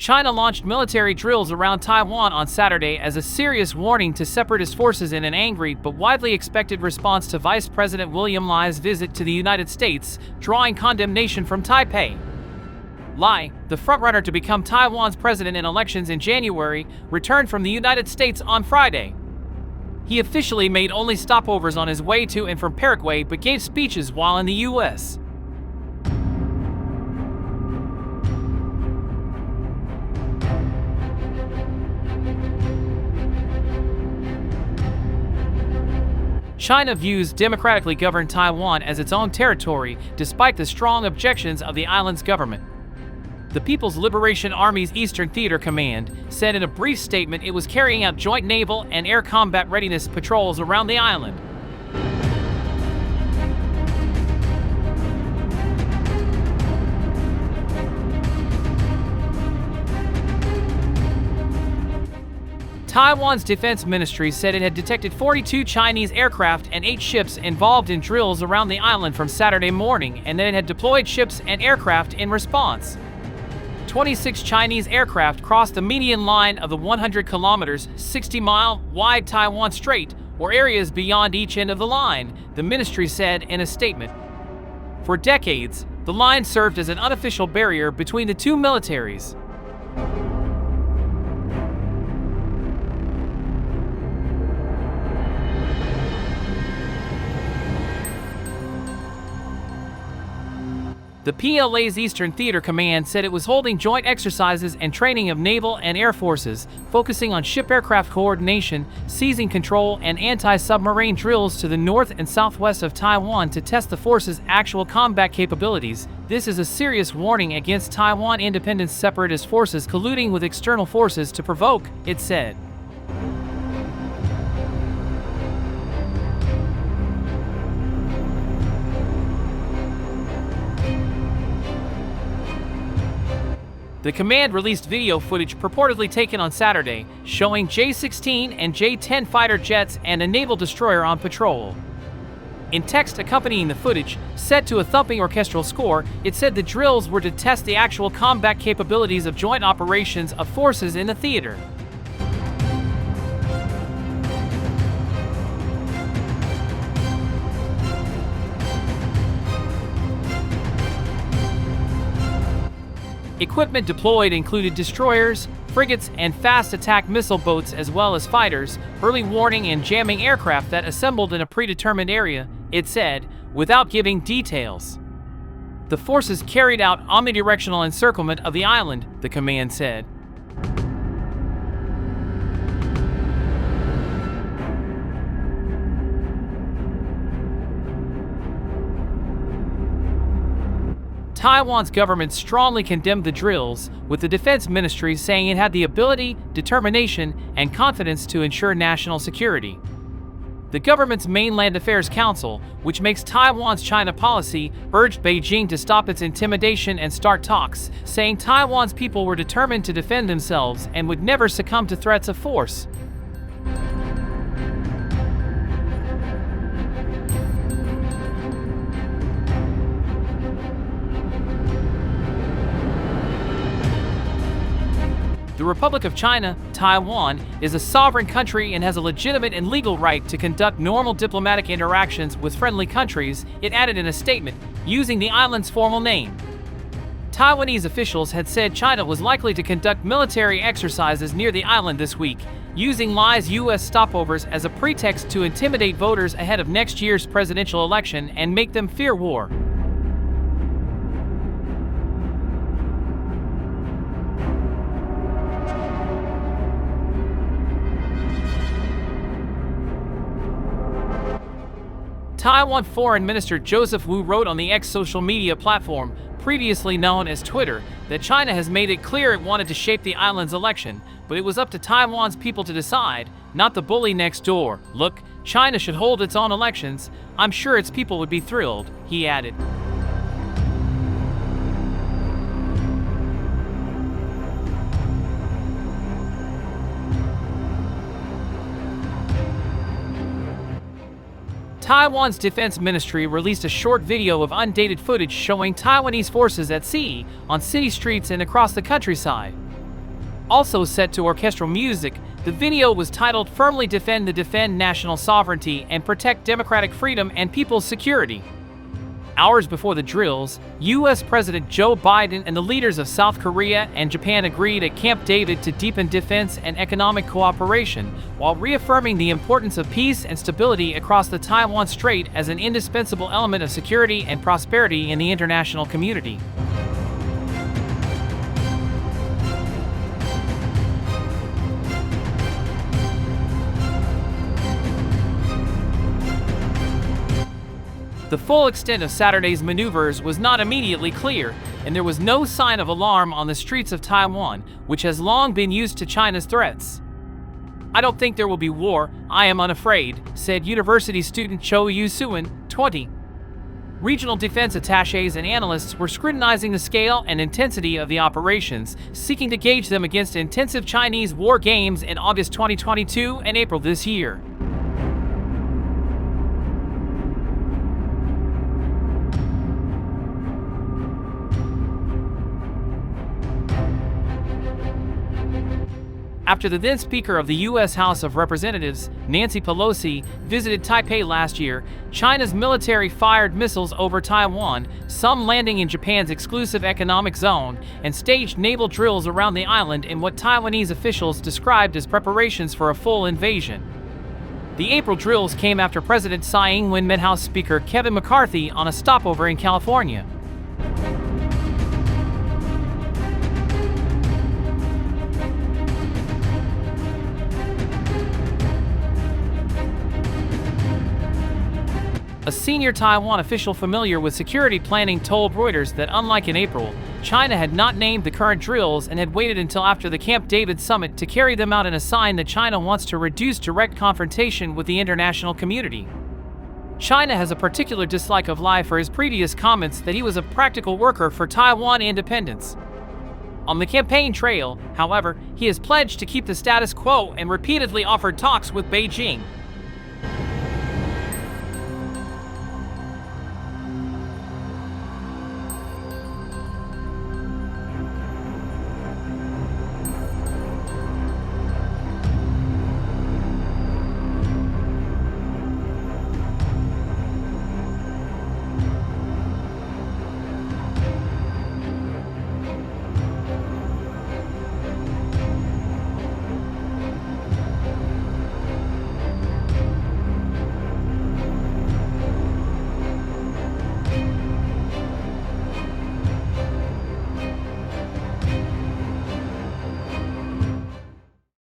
China launched military drills around Taiwan on Saturday as a serious warning to separatist forces in an angry but widely expected response to Vice President William Li's visit to the United States, drawing condemnation from Taipei. Li, the frontrunner to become Taiwan's president in elections in January, returned from the United States on Friday. He officially made only stopovers on his way to and from Paraguay but gave speeches while in the U.S. China views democratically governed Taiwan as its own territory, despite the strong objections of the island's government. The People's Liberation Army's Eastern Theater Command said in a brief statement it was carrying out joint naval and air combat readiness patrols around the island. Taiwan's defense ministry said it had detected 42 Chinese aircraft and 8 ships involved in drills around the island from Saturday morning, and that it had deployed ships and aircraft in response. 26 Chinese aircraft crossed the median line of the 100 kilometers, 60-mile wide Taiwan Strait, or areas beyond each end of the line, the ministry said in a statement. For decades, the line served as an unofficial barrier between the two militaries. The PLA's Eastern Theater Command said it was holding joint exercises and training of naval and air forces, focusing on ship-aircraft coordination, seizing control, and anti-submarine drills to the north and southwest of Taiwan to test the force's actual combat capabilities. This is a serious warning against Taiwan independence separatist forces colluding with external forces to provoke, it said. The command released video footage purportedly taken on Saturday, showing J-16 and J-10 fighter jets and a naval destroyer on patrol. In text accompanying the footage, set to a thumping orchestral score, it said the drills were to test the actual combat capabilities of joint operations of forces in the theater. Equipment deployed included destroyers, frigates, and fast attack missile boats, as well as fighters, early warning and jamming aircraft that assembled in a predetermined area, it said, without giving details. The forces carried out omnidirectional encirclement of the island, the command said. Taiwan's government strongly condemned the drills, with the defense ministry saying it had the ability, determination, and confidence to ensure national security. The government's Mainland Affairs Council, which makes Taiwan's China policy, urged Beijing to stop its intimidation and start talks, saying Taiwan's people were determined to defend themselves and would never succumb to threats of force. The Republic of China, Taiwan, is a sovereign country and has a legitimate and legal right to conduct normal diplomatic interactions with friendly countries, it added in a statement, using the island's formal name. Taiwanese officials had said China was likely to conduct military exercises near the island this week, using Li's U.S. stopovers as a pretext to intimidate voters ahead of next year's presidential election and make them fear war. Taiwan Foreign Minister Joseph Wu wrote on the X social media platform, previously known as Twitter, that China has made it clear it wanted to shape the island's election, but it was up to Taiwan's people to decide, not the bully next door. Look, China should hold its own elections. I'm sure its people would be thrilled, he added. Taiwan's defense ministry released a short video of undated footage showing Taiwanese forces at sea, on city streets and across the countryside. Also set to orchestral music, the video was titled "Firmly Defend National Sovereignty and Protect Democratic Freedom and People's Security." Hours before the drills, U.S. President Joe Biden and the leaders of South Korea and Japan agreed at Camp David to deepen defense and economic cooperation, while reaffirming the importance of peace and stability across the Taiwan Strait as an indispensable element of security and prosperity in the international community. The full extent of Saturday's maneuvers was not immediately clear, and there was no sign of alarm on the streets of Taiwan, which has long been used to China's threats. "I don't think there will be war, I am unafraid," said university student Cho Yu-Suan, 20. Regional defense attachés and analysts were scrutinizing the scale and intensity of the operations, seeking to gauge them against intensive Chinese war games in August 2022 and April this year. After the then Speaker of the U.S. House of Representatives, Nancy Pelosi, visited Taipei last year, China's military fired missiles over Taiwan, some landing in Japan's exclusive economic zone, and staged naval drills around the island in what Taiwanese officials described as preparations for a full invasion. The April drills came after President Tsai Ing-wen met House Speaker Kevin McCarthy on a stopover in California. A senior Taiwan official familiar with security planning told Reuters that unlike in April, China had not named the current drills and had waited until after the Camp David summit to carry them out in a sign that China wants to reduce direct confrontation with the international community. China has a particular dislike of Lai for his previous comments that he was a practical worker for Taiwan independence. On the campaign trail, however, he has pledged to keep the status quo and repeatedly offered talks with Beijing.